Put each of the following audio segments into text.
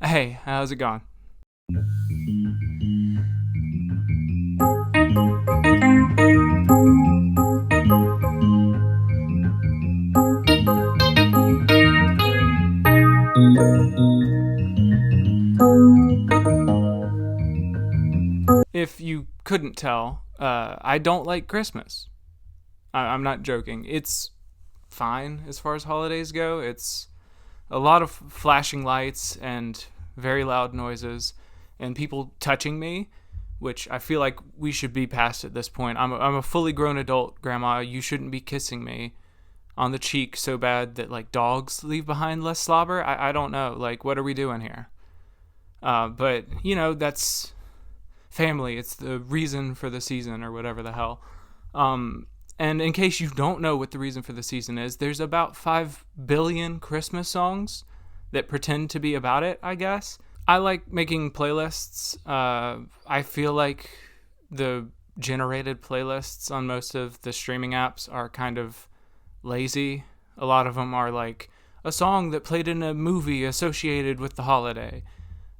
Hey, how's it going? If you couldn't tell, I don't like Christmas. I'm not joking. It's fine as far as holidays go. It's a lot of flashing lights and very loud noises and people touching me, which I feel like we should be past at this point. I'm a fully grown adult, Grandma. You shouldn't be kissing me on the cheek so bad that like dogs leave behind less slobber. I don't know. Like, what are we doing here? But that's family. It's the reason for the season or whatever the hell. And in case you don't know what the reason for the season is, there's about 5 billion Christmas songs that pretend to be about it, I guess. I like making playlists. I feel like the generated playlists on most of the streaming apps are kind of lazy. A lot of them are like a song that played in a movie associated with the holiday.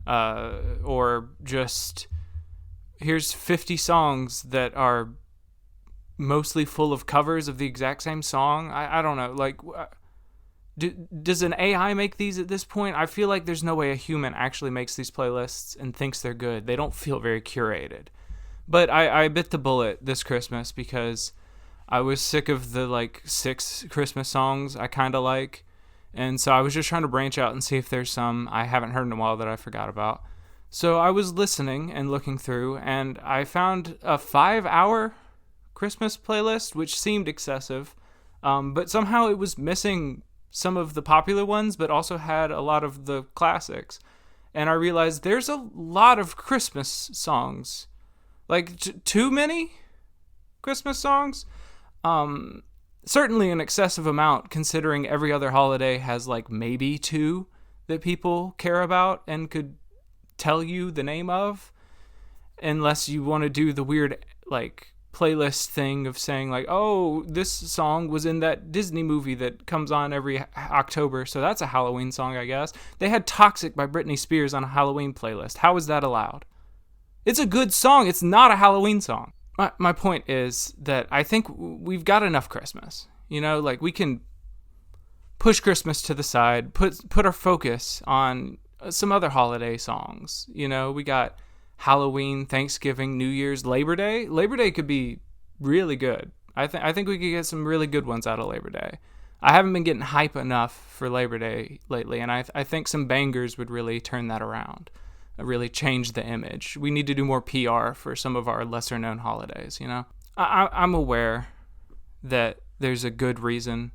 Or just here's 50 songs that are mostly full of covers of the exact same song. I don't know. Like, does an AI make these at this point? I feel like there's no way a human actually makes these playlists and thinks they're good. They don't feel very curated. But I bit the bullet this Christmas because I was sick of the like 6 Christmas songs I kind of like. And so I was just trying to branch out and see if there's some I haven't heard in a while that I forgot about. So I was listening and looking through, and I found a 5-hour Christmas playlist, which seemed excessive. But somehow it was missing some of the popular ones, but also had a lot of the classics. And I realized there's a lot of Christmas songs. Like, too many Christmas songs? Certainly an excessive amount, considering every other holiday has like maybe 2 that people care about and could tell you the name of, unless you want to do the weird like playlist thing of saying like, oh, this song was in that Disney movie that comes on every October, so that's a Halloween song, I guess. They had Toxic by Britney Spears on a Halloween playlist. How is that allowed? It's a good song. It's not a Halloween song. My point is that I think we've got enough Christmas. Like we can push Christmas to the side, put our focus on some other holiday songs. We got Halloween, Thanksgiving, New Year's, Labor Day. Labor Day could be really good. I think we could get some really good ones out of Labor Day. I haven't been getting hype enough for Labor Day lately, and I think some bangers would really turn that around, really change the image. We need to do more PR for some of our lesser known holidays. I'm aware that there's a good reason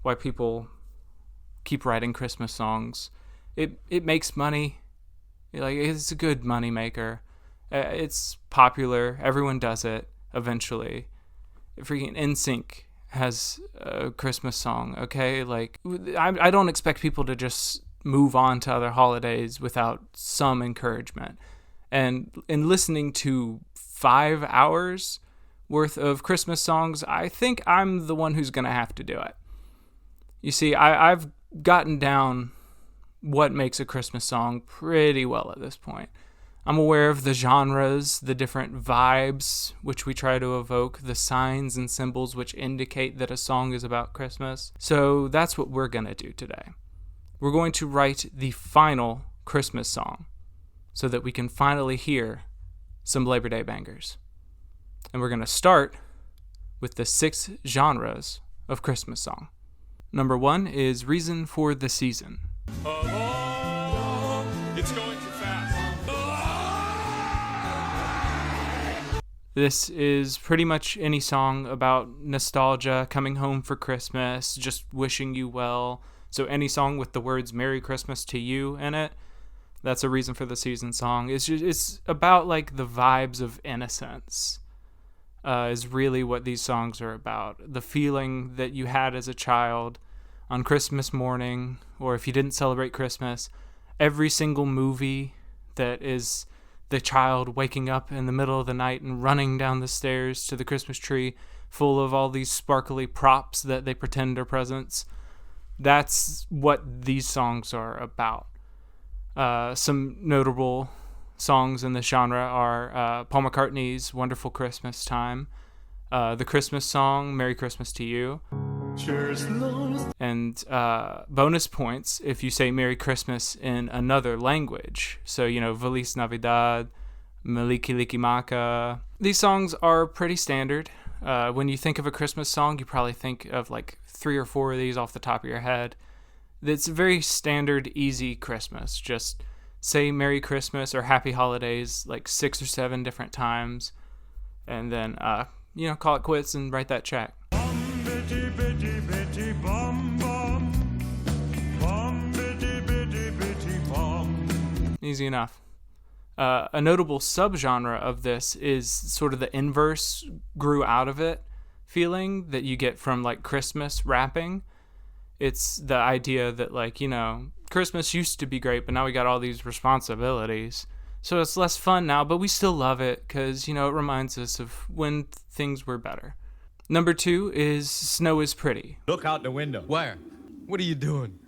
why people keep writing Christmas songs. It makes money. Like, it's a good money maker. It's popular. Everyone does it eventually. Freaking NSYNC has a Christmas song, okay? Like, I don't expect people to just move on to other holidays without some encouragement. And in listening to 5 hours worth of Christmas songs, I think I'm the one who's going to have to do it. You see, I've gotten down what makes a Christmas song pretty well at this point. I'm aware of the genres, the different vibes which we try to evoke, the signs and symbols which indicate that a song is about Christmas. So that's what we're going to do today. We're going to write the final Christmas song so that we can finally hear some Labor Day bangers. And we're going to start with the 6 genres of Christmas song. Number 1 is Reason for the Season. It's going too fast. This is pretty much any song about nostalgia, coming home for Christmas, just wishing you well. So any song with the words Merry Christmas to you in it, that's a Reason for the Season song. It's about like the vibes of innocence. Is really what these songs are about. The feeling that you had as a child on Christmas morning, or if you didn't celebrate Christmas, every single movie that is the child waking up in the middle of the night and running down the stairs to the Christmas tree full of all these sparkly props that they pretend are presents. That's what these songs are about. Some notable songs in the genre are Paul McCartney's Wonderful Christmas Time, the Christmas song Merry Christmas to You, and bonus points if you say Merry Christmas in another language. So, Feliz Navidad, Maliki Liki Maka. These songs are pretty standard. When you think of a Christmas song, you probably think of like 3 or 4 of these off the top of your head. It's very standard, easy Christmas. Just say Merry Christmas or Happy Holidays like 6 or 7 different times, and then call it quits and write that check. Bum, bitty, bitty, bitty, bum, bum. Bum, bitty, bitty, bitty, bum. Easy enough. A notable subgenre of this is sort of the inverse grew out of it feeling that you get from like Christmas rapping. It's the idea that Christmas used to be great, but now we got all these responsibilities. So it's less fun now, but we still love it because, it reminds us of when things were better. Number 2 is Snow is Pretty. Look out the window. Where? What are you doing?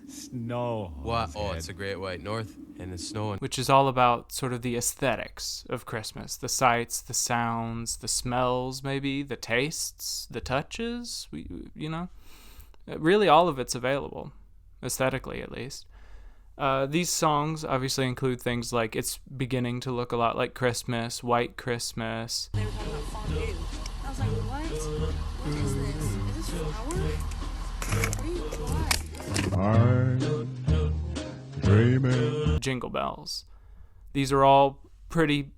Snow. What? Oh, it's the Great White North, and it's snowing. Which is all about sort of the aesthetics of Christmas. The sights, the sounds, the smells maybe, the tastes, the touches, Really all of it's available, aesthetically at least. These songs obviously include things like It's Beginning to Look a Lot Like Christmas, White Christmas. They were talking about fondue. I was like, what? What is this? Is this flour? Why? Dreaming. Jingle Bells. These are all pretty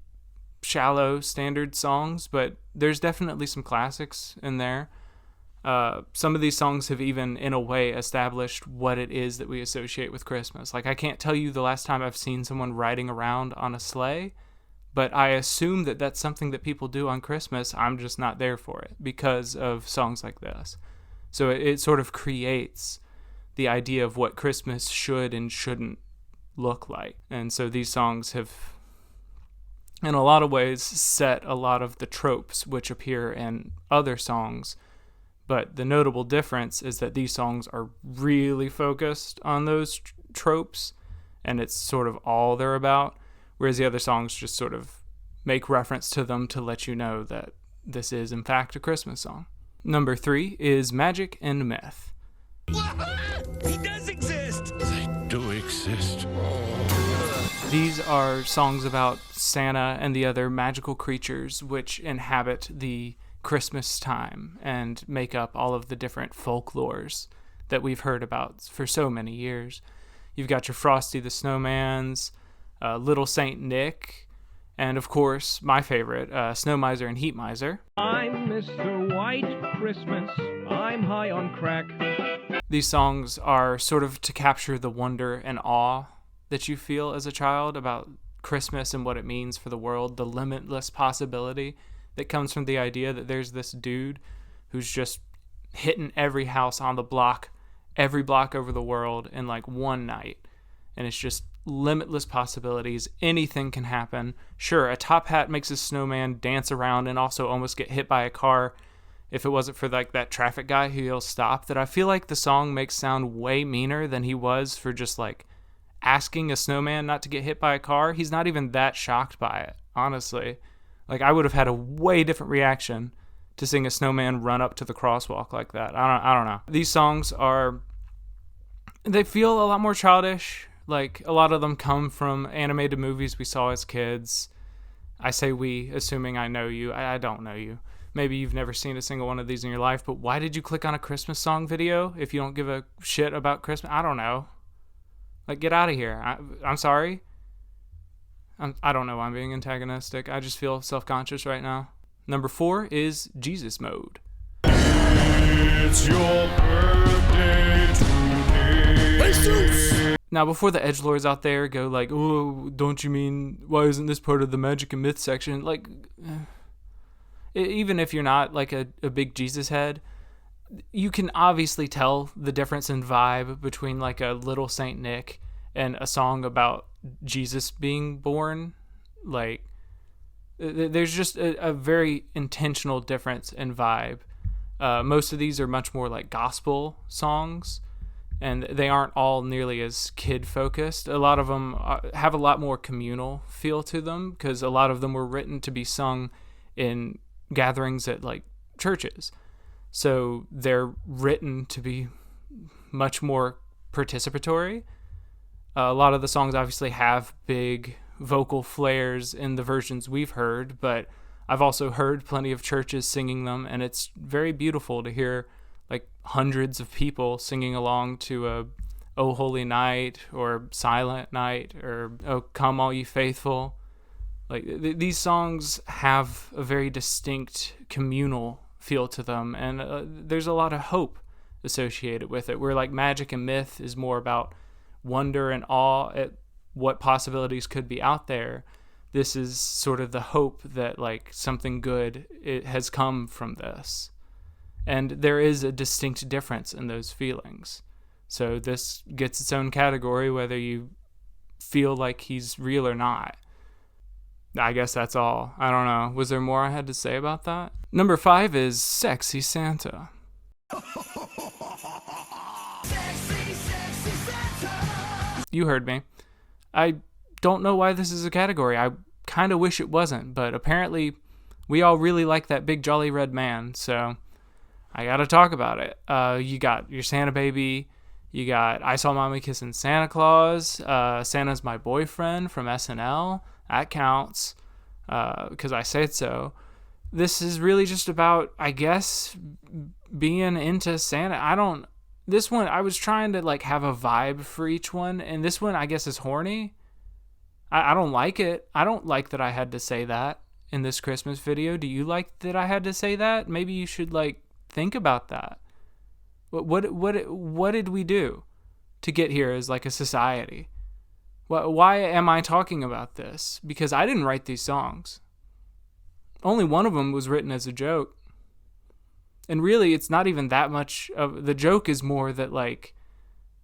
shallow standard songs, but there's definitely some classics in there. Some of these songs have even, in a way, established what it is that we associate with Christmas. Like, I can't tell you the last time I've seen someone riding around on a sleigh, but I assume that that's something that people do on Christmas. I'm just not there for it because of songs like this. So it sort of creates the idea of what Christmas should and shouldn't look like. And so these songs have, in a lot of ways, set a lot of the tropes which appear in other songs. But the notable difference is that these songs are really focused on those tropes, and it's sort of all they're about, whereas the other songs just sort of make reference to them to let you know that this is, in fact, a Christmas song. Number 3 is Magic and Myth. He does exist. They do exist. These are songs about Santa and the other magical creatures which inhabit the Christmas time and make up all of the different folklores that we've heard about for so many years. You've got your Frosty the Snowmans, Little Saint Nick, and of course my favorite, Snow Miser and Heat Miser. I'm Mr. White Christmas. I'm high on crack. These songs are sort of to capture the wonder and awe that you feel as a child about Christmas and what it means for the world, the limitless possibility that comes from the idea that there's this dude who's just hitting every house on the block, every block over the world in like one night. And it's just limitless possibilities. Anything can happen. Sure, a top hat makes a snowman dance around and also almost get hit by a car if it wasn't for like that traffic guy who yells stop, that I feel like the song makes sound way meaner than he was for just like asking a snowman not to get hit by a car. He's not even that shocked by it, honestly. Like, I would have had a way different reaction to seeing a snowman run up to the crosswalk like that. I don't know. These songs they feel a lot more childish. Like, a lot of them come from animated movies we saw as kids. I say we, assuming I know you. I don't know you. Maybe you've never seen a single one of these in your life, but why did you click on a Christmas song video if you don't give a shit about Christmas? I don't know. Like, get out of here. I'm sorry. I don't know why I'm being antagonistic. I just feel self-conscious right now. Number 4 is Jesus Mode. It's your birthday today. Jesus! Now, before the edgelords out there go like, oh, don't you mean, why isn't this part of the magic and myth section? Like, even if you're not like a big Jesus head, you can obviously tell the difference in vibe between like a Little Saint Nick and a song about Jesus being born. Like, there's just a very intentional difference in vibe. Most of these are much more like gospel songs, and they aren't all nearly as kid-focused. A lot of them have a lot more communal feel to them because a lot of them were written to be sung in gatherings at, like, churches. So they're written to be much more participatory. A lot of the songs obviously have big vocal flares in the versions we've heard, but I've also heard plenty of churches singing them, and it's very beautiful to hear like hundreds of people singing along to a "O Holy Night" or "Silent Night" or "O Come All Ye Faithful." Like these songs have a very distinct communal feel to them, and there's a lot of hope associated with it, where like Magic and Myth is more about wonder and awe at what possibilities could be out there. This is sort of the hope that like something good it has come from this. And there is a distinct difference in those feelings. So this gets its own category whether you feel like he's real or not. I guess that's all. I don't know. Was there more I had to say about that? Number 5 is Sexy Santa. Sexy, sexy Santa. You heard me. I don't know why this is a category. I kind of wish it wasn't, but apparently we all really like that big jolly red man, so I gotta talk about it. You got your Santa Baby, you got I Saw Mommy Kissing Santa Claus, Santa's My Boyfriend from SNL, that counts, because I said so. This is really just about, I guess, being into Santa. This one, I was trying to like have a vibe for each one, and this one I guess is horny. I don't like it. I don't like that I had to say that in this Christmas video. Do you like that I had to say that? Maybe you should like think about that. What did we do to get here as like a society? Why am I talking about this? Because I didn't write these songs. Only one of them was written as a joke. And really, it's not even that much of the joke is more that like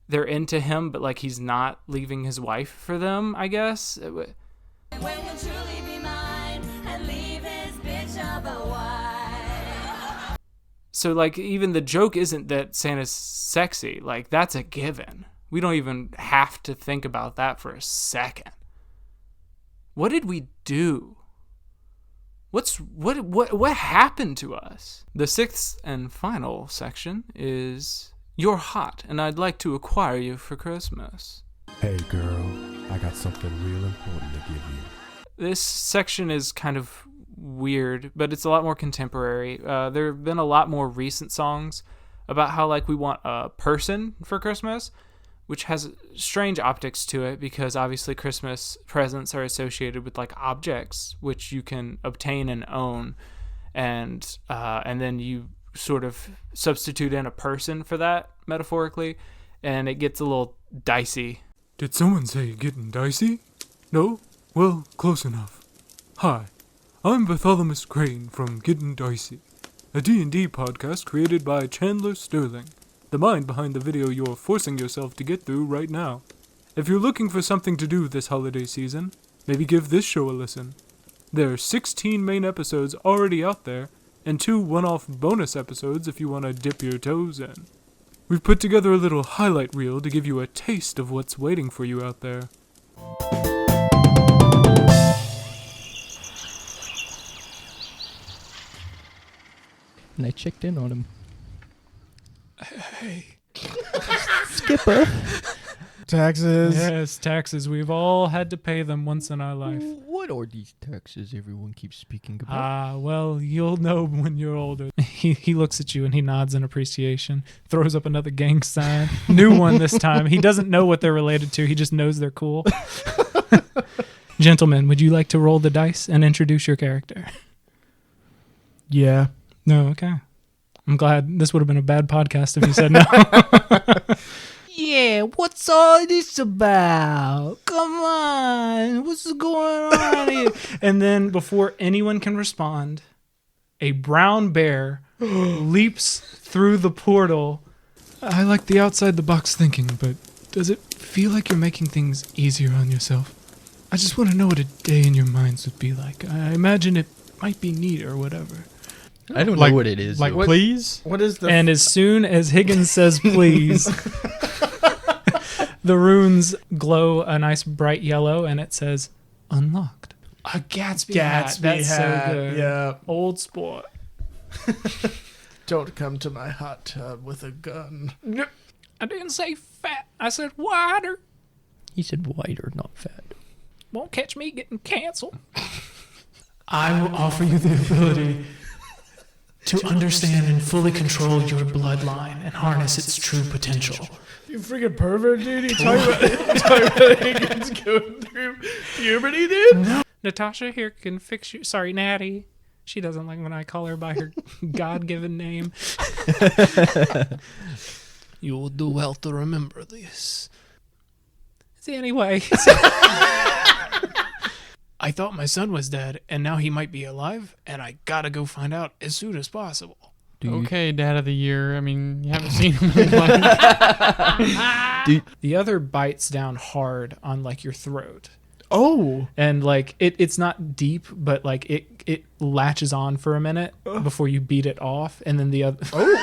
they're into him, but like he's not leaving his wife for them, I guess. When will truly be mine and leave his bitch of a wife. So like even the joke isn't that Santa's sexy. Like that's a given. We don't even have to think about that for a second. What did we do? What happened to us? The 6th and final section is "You're hot and I'd like to acquire you for Christmas." Hey girl, I got something real important to give you. This section is kind of weird, but it's a lot more contemporary. There have been a lot more recent songs about how like we want a person for Christmas, which has strange optics to it because obviously Christmas presents are associated with like objects which you can obtain and own, and then you sort of substitute in a person for that metaphorically, and it gets a little dicey. Did someone say getting dicey? No? Well, close enough. Hi, I'm Bartholomew Crane from Getting Dicey, a D&D podcast created by Chandler Sterling, the mind behind the video you're forcing yourself to get through right now. If you're looking for something to do this holiday season, maybe give this show a listen. There are 16 main episodes already out there, and 2 one-off bonus episodes if you want to dip your toes in. We've put together a little highlight reel to give you a taste of what's waiting for you out there. And I checked in on him. Hey. Skipper. Taxes. Yes, taxes. We've all had to pay them once in our life. What are these taxes everyone keeps speaking about? Well, you'll know when you're older. He looks at you and he nods in appreciation, throws up another gang sign. New one this time. He doesn't know what they're related to. He just knows they're cool. Gentlemen, would you like to roll the dice and introduce your character? Yeah. No, okay. I'm glad. This would have been a bad podcast if you said no. Yeah, what's all this about? Come on, what's going on here? And then before anyone can respond, a brown bear leaps through the portal. I like the outside the box thinking, but does it feel like you're making things easier on yourself? I just want to know what a day in your minds would be like. I imagine it might be neat or whatever. I don't know what it is. Like, though. please? What is the... And as soon as Higgins says please, The runes glow a nice bright yellow, and it says unlocked. A Gatsby hat. That's hat, so good. yeah. Old sport. Don't come to my hot tub with a gun. No, I didn't say fat. I said wider. He said wider, not fat. Won't catch me getting canceled. I will offer you the ability to understand and fully control your bloodline and harness its true potential. You freaking pervert, dude. You talking about Higgins going through puberty, dude? No. Natasha here can fix you. Sorry, Natty. She doesn't like when I call her by her God-given name. You will do well to remember this. See, anyway. I thought my son was dead, and now he might be alive, and I gotta go find out as soon as possible. Okay, Dad of the Year. I mean, you haven't seen him in a while. The other bites down hard on, like, your throat. Oh. And, like, it's not deep, but, like, it latches on for a minute before you beat it off, and then the other... Oh.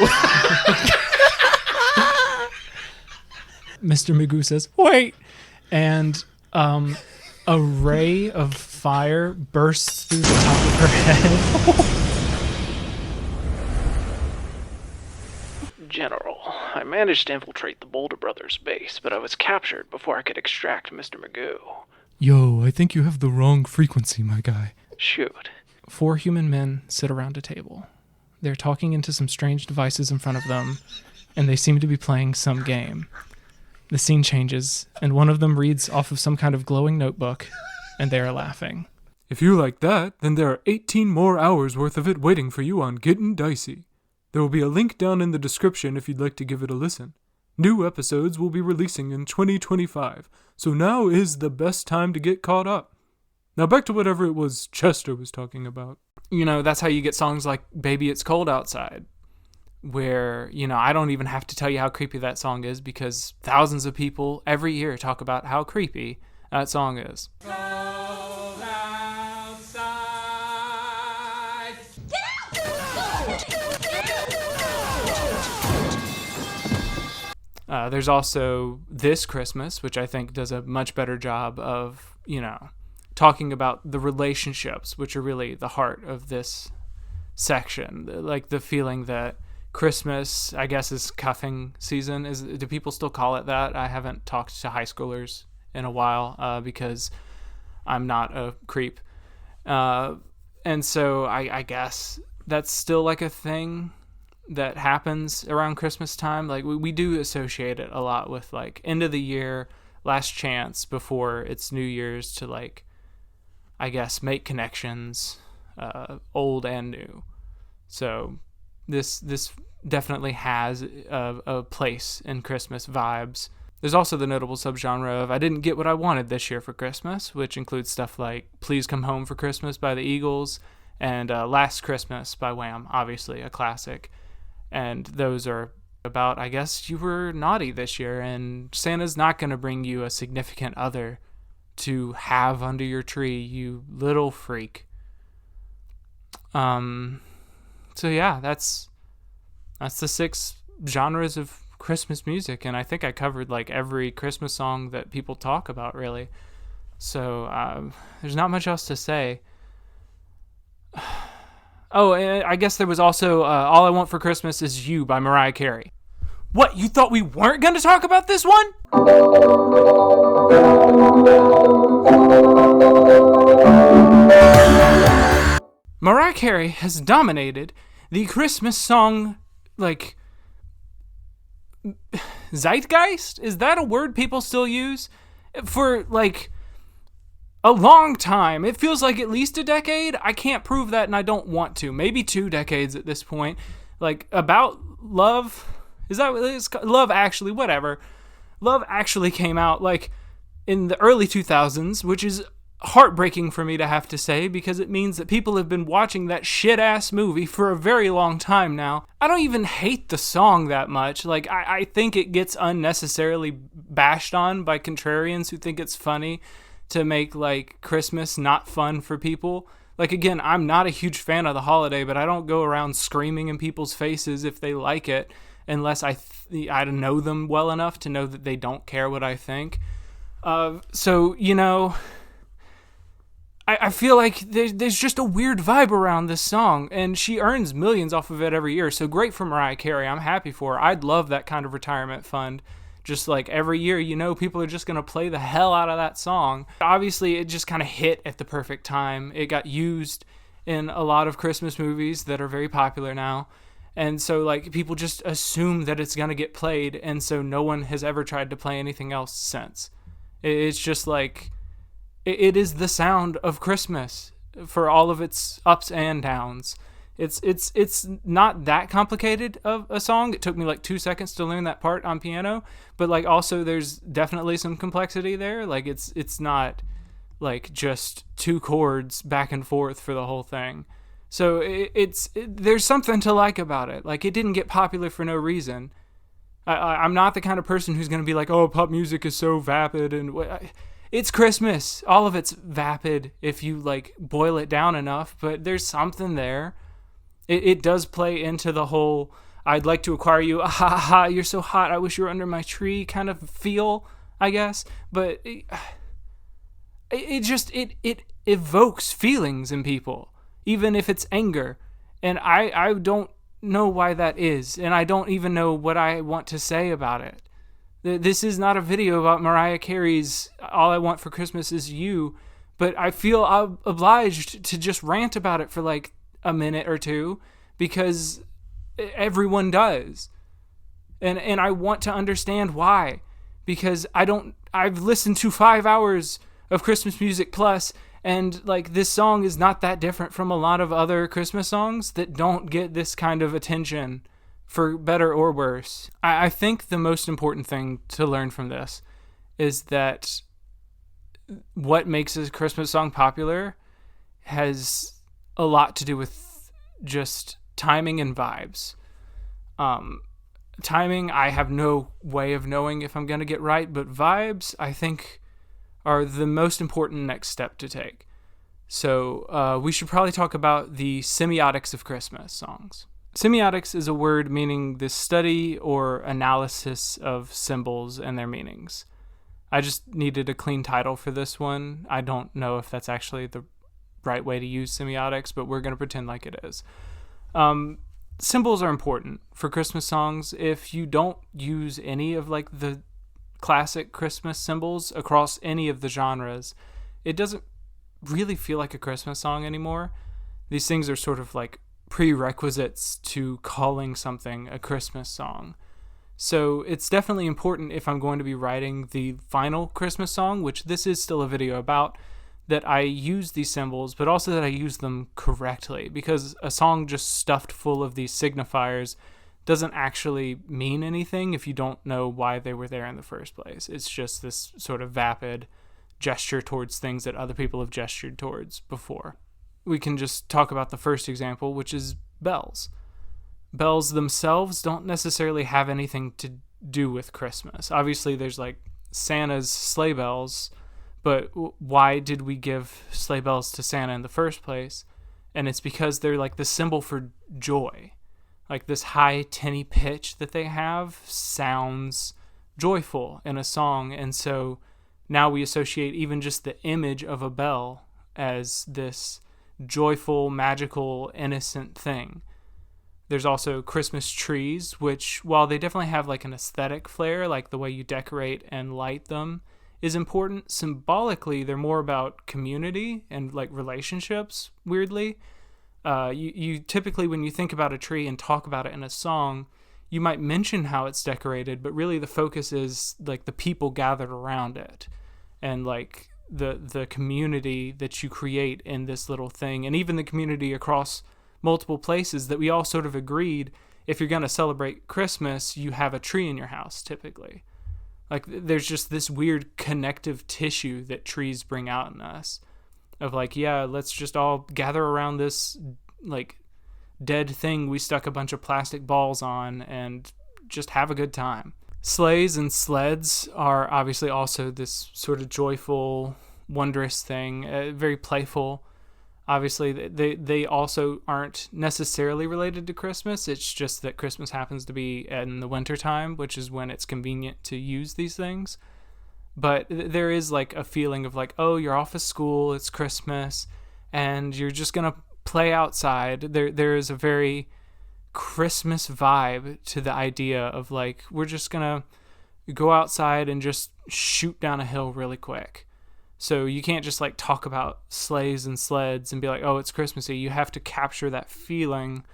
Mr. Magoo says, wait! And a ray of fire bursts through the top of her head. General, I managed to infiltrate the Boulder Brothers base, but I was captured before I could extract Mr. Magoo. Yo, I think you have the wrong frequency, my guy. Shoot. 4 human men sit around a table. They're talking into some strange devices in front of them, and they seem to be playing some game. The scene changes, and one of them reads off of some kind of glowing notebook, and they are laughing. If you like that, then there are 18 more hours worth of it waiting for you on Gettin' Dicey. There will be a link down in the description if you'd like to give it a listen. New episodes will be releasing in 2025, so now is the best time to get caught up. Now back to whatever it was Chester was talking about. You know, that's how you get songs like Baby It's Cold Outside, where, you know, I don't even have to tell you how creepy that song is because thousands of people every year talk about how creepy that song is. There's also This Christmas, which I think does a much better job of, you know, talking about the relationships, which are really the heart of this section. Like the feeling that Christmas, I guess, is cuffing season. Do people still call it that? I haven't talked to high schoolers in a while because I'm not a creep. And so I guess that's still like a thing that happens around Christmas time. Like we do associate it a lot with like end of the year, last chance before it's New Year's to, like, I guess, make connections, old and new. So this definitely has a place in Christmas vibes. There's also the notable subgenre of I didn't get what I wanted this year for Christmas, which includes stuff like Please Come Home for Christmas by the Eagles and Last Christmas by Wham, obviously a classic. And those are about, I guess, you were naughty this year and Santa's not going to bring you a significant other to have under your tree, you little freak. So yeah, that's the 6 genres of Christmas music, and I think I covered like every Christmas song that people talk about, really. So there's not much else to say. Oh, and I guess there was also All I Want for Christmas Is You by Mariah Carey. What, you thought we weren't going to talk about this one? Mariah Carey has dominated the Christmas song, like, zeitgeist? Is that a word people still use? For, like, a long time. It feels like at least a decade. I can't prove that and I don't want to. Maybe 2 decades at this point. Like, about love. Is that what it's called? Love Actually, whatever. Love Actually came out, like, in the early 2000s, which is heartbreaking for me to have to say because it means that people have been watching that shit-ass movie for a very long time now. I don't even hate the song that much. Like, I think it gets unnecessarily bashed on by contrarians who think it's funny to make, like, Christmas not fun for people. Like, again, I'm not a huge fan of the holiday, but I don't go around screaming in people's faces if they like it. unless I know them well enough to know that they don't care what I think. So, you know, I feel like there's just a weird vibe around this song, and she earns millions off of it every year, so great for Mariah Carey. I'm happy for her. I'd love that kind of retirement fund. Just like every year, you know, people are just going to play the hell out of that song. Obviously, it just kind of hit at the perfect time. It got used in a lot of Christmas movies that are very popular now. And so, like, people just assume that it's going to get played, and so no one has ever tried to play anything else since. It's just like... It is the sound of Christmas for all of its ups and downs. It's not that complicated of a song. It took me like 2 seconds to learn that part on piano, but like also there's definitely some complexity there. Like it's not like just 2 chords back and forth for the whole thing. So there's something to like about it. Like it didn't get popular for no reason. I'm not the kind of person who's going to be like, oh, pop music is so vapid and it's Christmas. All of it's vapid if you like boil it down enough, but there's something there. It does play into the whole I'd like to acquire you, ha ha, you're so hot, I wish you were under my tree kind of feel, I guess. But it evokes feelings in people, even if it's anger. And I don't know why that is, and I don't even know what I want to say about it. This is not a video about Mariah Carey's All I Want for Christmas Is You, but I feel obliged to just rant about it for like a minute or two because everyone does. And I want to understand why, because I've listened to 5 hours of Christmas music plus, and like this song is not that different from a lot of other Christmas songs that don't get this kind of attention, for better or worse. I think the most important thing to learn from this is that what makes a Christmas song popular has a lot to do with just timing and vibes. Timing, I have no way of knowing if I'm going to get right, but vibes, I think, are the most important next step to take. So we should probably talk about the semiotics of Christmas songs. Semiotics is a word meaning the study or analysis of symbols and their meanings. I just needed a clean title for this one. I don't know if that's actually the right way to use semiotics, but we're going to pretend like it is. Symbols are important for Christmas songs. If you don't use any of like the classic Christmas symbols across any of the genres, it doesn't really feel like a Christmas song anymore. These things are sort of like prerequisites to calling something a Christmas song. So it's definitely important if I'm going to be writing the final Christmas song, which this is still a video about, that I use these symbols, but also that I use them correctly, because a song just stuffed full of these signifiers doesn't actually mean anything if you don't know why they were there in the first place. It's just this sort of vapid gesture towards things that other people have gestured towards before. We can just talk about the first example, which is bells. Bells themselves don't necessarily have anything to do with Christmas. Obviously, there's like Santa's sleigh bells, but why did we give sleigh bells to Santa in the first place? And it's because they're like the symbol for joy. Like this high, tinny pitch that they have sounds joyful in a song, and so now we associate even just the image of a bell as this joyful, magical, innocent thing. There's also Christmas trees, which, while they definitely have like an aesthetic flair, like the way you decorate and light them is important, symbolically they're more about community and like relationships, weirdly. You typically, when you think about a tree and talk about it in a song, you might mention how it's decorated, but really the focus is like the people gathered around it and like the community that you create in this little thing, and even the community across multiple places that we all sort of agreed, if you're going to celebrate Christmas, you have a tree in your house typically. Like there's just this weird connective tissue that trees bring out in us of like, yeah, let's just all gather around this like dead thing we stuck a bunch of plastic balls on and just have a good time. Sleighs and sleds are obviously also this sort of joyful, wondrous thing, very playful. Obviously, they also aren't necessarily related to Christmas. It's just that Christmas happens to be in the wintertime, which is when it's convenient to use these things. But there is like a feeling of like, oh, you're off of school, it's Christmas, and you're just going to play outside. There is a very Christmas vibe to the idea of like, we're just going to go outside and just shoot down a hill really quick. So you can't just like talk about sleighs and sleds and be like, oh, it's Christmassy. You have to capture that feeling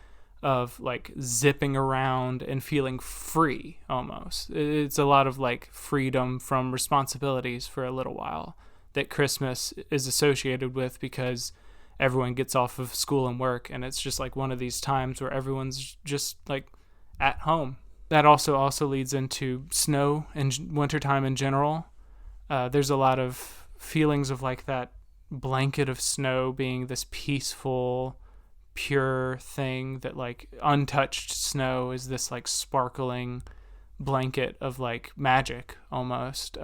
of like zipping around and feeling free almost. It's a lot of like freedom from responsibilities for a little while that Christmas is associated with, because everyone gets off of school and work, and it's just like one of these times where everyone's just like at home. That also leads into snow and wintertime in general. There's a lot of feelings of like that blanket of snow being this peaceful, pure thing, that like untouched snow is this like sparkling blanket of like magic almost.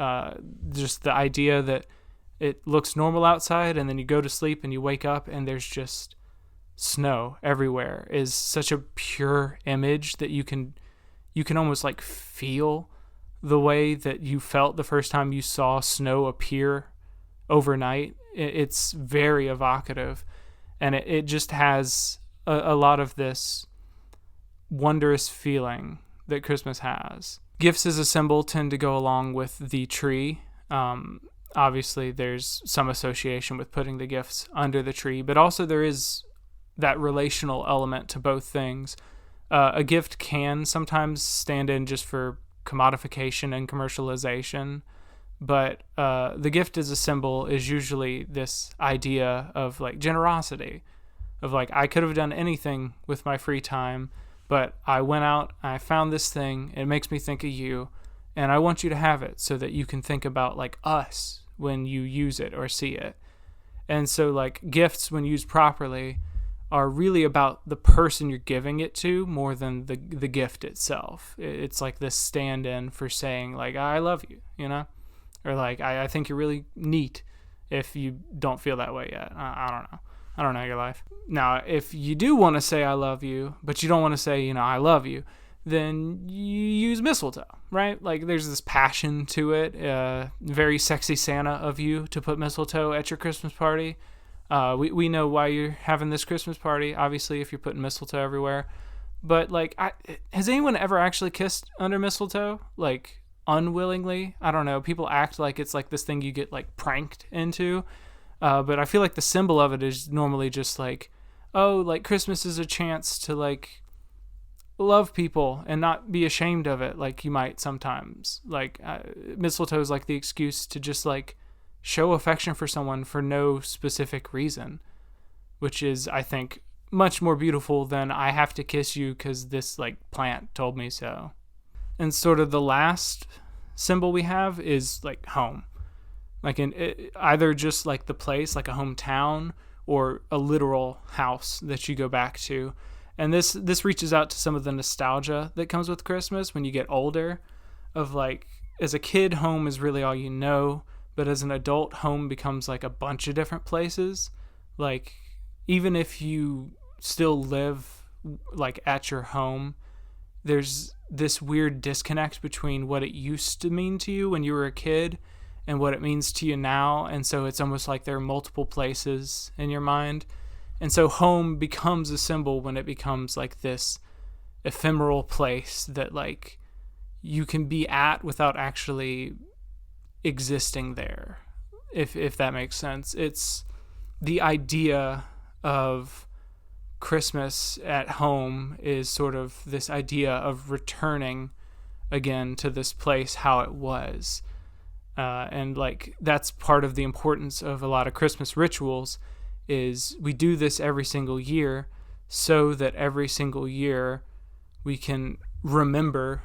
Just the idea that it looks normal outside and then you go to sleep and you wake up and there's just snow everywhere is such a pure image that you can almost like feel the way that you felt the first time you saw snow appear overnight. It's very evocative, and it just has a lot of this wondrous feeling that Christmas has. Gifts as a symbol tend to go along with the tree. Obviously, there's some association with putting the gifts under the tree, but also there is that relational element to both things. A gift can sometimes stand in just for commodification and commercialization, but the gift as a symbol is usually this idea of like generosity, of like, I could have done anything with my free time, but I went out, I found this thing, it makes me think of you, and I want you to have it so that you can think about like us when you use it or see it. And so like gifts, when used properly, are really about the person you're giving it to more than the gift itself. It's like this stand-in for saying like, I love you, you know? Or like, I think you're really neat, if you don't feel that way yet. I don't know. I don't know your life. Now, if you do want to say I love you, but you don't want to say, you know, I love you, then you use mistletoe, right? Like there's this passion to it. Very sexy Santa of you to put mistletoe at your Christmas party. We know why you're having this Christmas party, obviously, if you're putting mistletoe everywhere. But like, has anyone ever actually kissed under mistletoe? Like unwillingly? I don't know. People act like it's like this thing you get like pranked into. But I feel like the symbol of it is normally just like, oh, like Christmas is a chance to like love people and not be ashamed of it, like you might sometimes. Like mistletoe is like the excuse to just like show affection for someone for no specific reason, which is, I think, much more beautiful than I have to kiss you because this like plant told me so. And sort of the last symbol we have is like home. Like either just like the place, like a hometown, or a literal house that you go back to. And this reaches out to some of the nostalgia that comes with Christmas when you get older, of like, as a kid, home is really all you know, but as an adult, home becomes like a bunch of different places. Like, even if you still live like at your home, there's this weird disconnect between what it used to mean to you when you were a kid and what it means to you now. And so it's almost like there are multiple places in your mind. And so home becomes a symbol when it becomes like this ephemeral place that like you can be at without actually existing there, if that makes sense. It's the idea of Christmas at home is sort of this idea of returning again to this place how it was. And like that's part of the importance of a lot of Christmas rituals, is we do this every single year so that every single year we can remember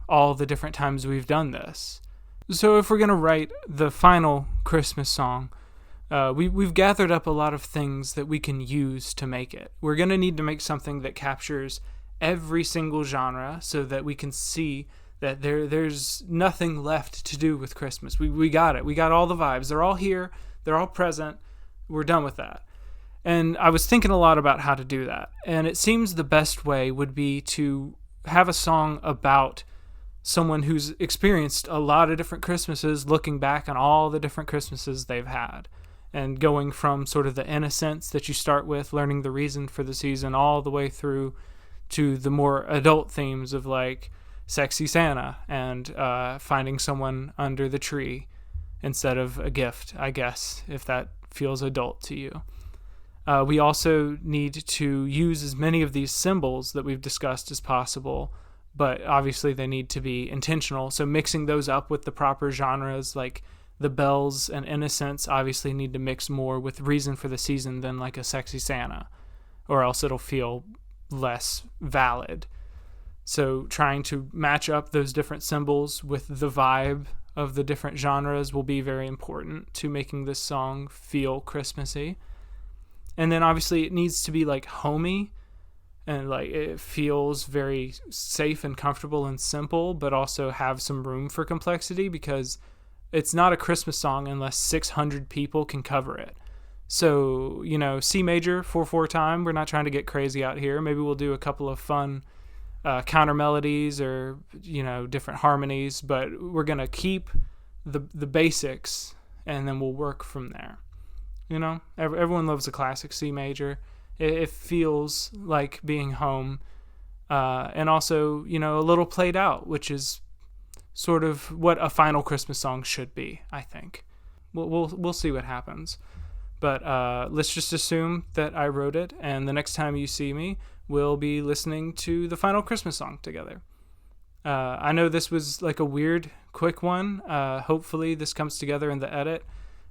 all the different times we've done this. So if we're going to write the final Christmas song, we've gathered up a lot of things that we can use to make it. We're going to need to make something that captures every single genre so that we can see that there's nothing left to do with Christmas. We got it. We got all the vibes. They're all here. They're all present. We're done with that. And I was thinking a lot about how to do that. And it seems the best way would be to have a song about someone who's experienced a lot of different Christmases, looking back on all the different Christmases they've had, and going from sort of the innocence that you start with, learning the reason for the season, all the way through to the more adult themes of like Sexy Santa and finding someone under the tree instead of a gift, I guess, if that feels adult to you. We also need to use as many of these symbols that we've discussed as possible, but obviously they need to be intentional. So mixing those up with the proper genres, like the bells and innocence, obviously need to mix more with reason for the season than like a Sexy Santa, or else it'll feel less valid. So trying to match up those different symbols with the vibe of the different genres will be very important to making this song feel Christmassy. And then obviously it needs to be like homey, and like it feels very safe and comfortable and simple, but also have some room for complexity, because it's not a Christmas song unless 600 people can cover it. So, C major 4/4 time. We're not trying to get crazy out here. Maybe we'll do a couple of fun counter melodies or, different harmonies, but we're going to keep the basics, and then we'll work from there. Everyone loves a classic C major. It feels like being home, and also, a little played out, which is sort of what a final Christmas song should be, I think. We'll see what happens. But let's just assume that I wrote it, and the next time you see me, we'll be listening to the final Christmas song together. I know this was like a weird, quick one. Hopefully this comes together in the edit,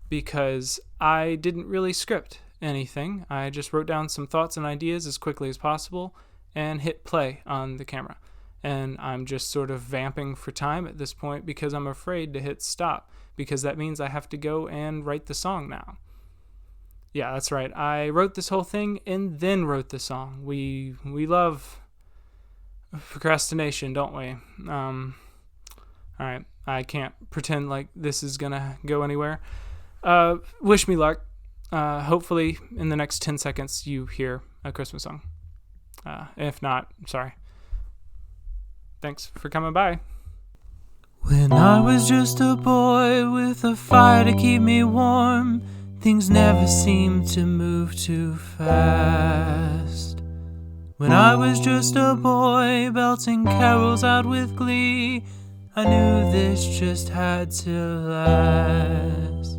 because I didn't really script anything. I just wrote down some thoughts and ideas as quickly as possible and hit play on the camera. And I'm just sort of vamping for time at this point because I'm afraid to hit stop, because that means I have to go and write the song now. Yeah, that's right. I wrote this whole thing and then wrote the song. We love procrastination, don't we? All right. I can't pretend like this is gonna go anywhere. Wish me luck. Hopefully in the next 10 seconds you hear a Christmas song. If not, sorry. Thanks for coming by. When I was just a boy with a fire to keep me warm, things never seemed to move too fast. When I was just a boy belting carols out with glee, I knew this just had to last.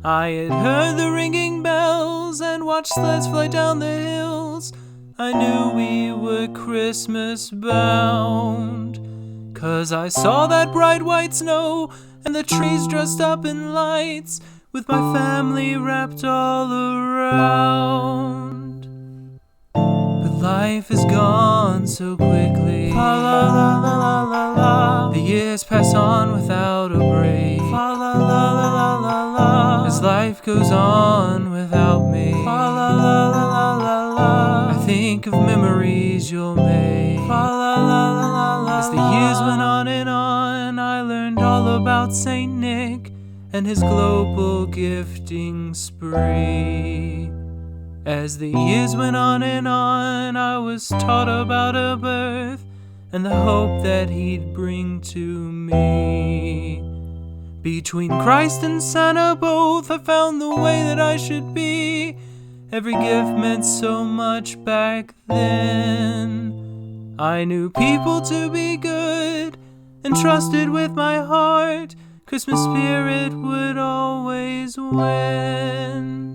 I had heard the ringing bells and watched sleds fly down the hills. I knew we were Christmas bound, 'cause I saw that bright white snow and the trees dressed up in lights, with my family wrapped all around. But life is gone so quickly. Fa la la la la la la. The years pass on without a break. Fa la la la la la la. As life goes on without me. Fa la la la la la la. I think of memories you'll make. Fa la la la la la. As the years went on and on, I learned all about Saint Nick and his global gifting spree. As the years went on and on, I was taught about a birth and the hope that he'd bring to me. Between Christ and Santa both, I found the way that I should be. Every gift meant so much back then. I knew people to be good and trusted with my heart. Christmas spirit would always win.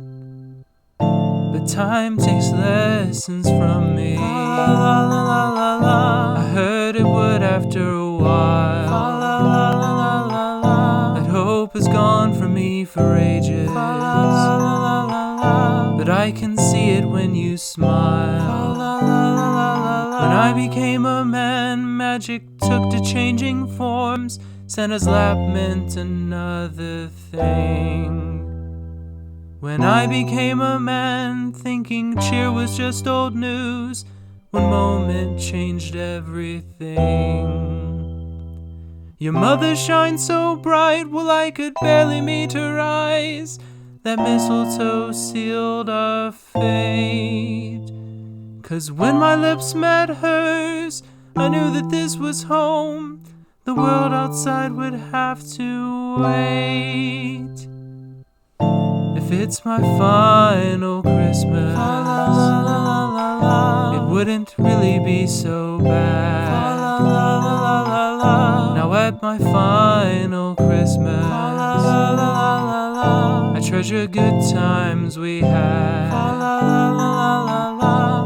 But time takes lessons from me. La la la la la la. I heard it would after a while. La la la la la la. That hope is gone from me for ages. La la la la la la. But I can see it when you smile. La la la la la la. When I became a man, magic took to changing forms. Santa's lap meant another thing. When I became a man, thinking cheer was just old news, one moment changed everything. Your mother shines so bright, well I could barely meet her eyes. that mistletoe sealed our fate. 'Cause when my lips met hers, I knew that this was home. The world outside would have to wait. If it's my final Christmas, it wouldn't really be so bad. Now at my final Christmas, I treasure good times we had.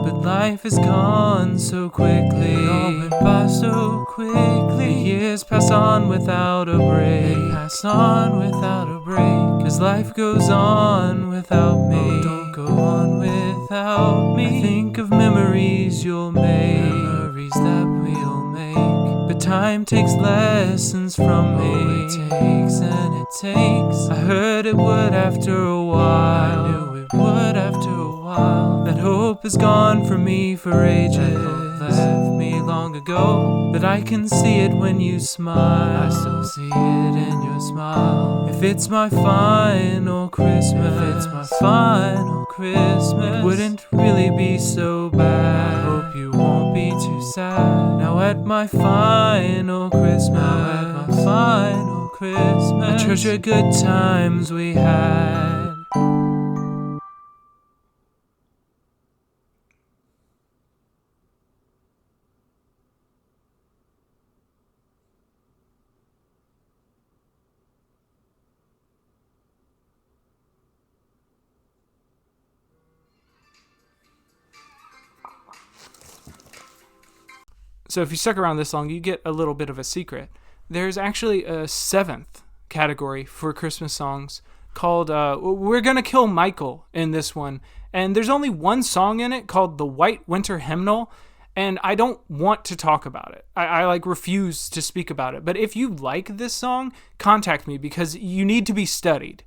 But life has gone so quickly, it all went by so quickly. The years pass on without a break, they pass on without a break. 'Cause life goes on without me, oh, don't go on without me. I think of memories you'll make, memories that we'll make. But time takes lessons from me, oh, it takes and it takes. I heard it would after a while, I knew it would after a while. That hope is gone from me for ages, that hope left me long ago. But I can see it when you smile, I still see it in your smile. If it's my final Christmas, if it's my final Christmas, it wouldn't really be so bad. I hope you won't be too sad. Now at my final Christmas, now at my final Christmas, I treasure good times we had. So if you stuck around this long, you get a little bit of a secret. There's actually a 7th category for Christmas songs called We're Gonna Kill Michael in this one. And there's only one song in it called The White Winter Hymnal, and I don't want to talk about it. I refuse to speak about it. But if you like this song, contact me because you need to be studied.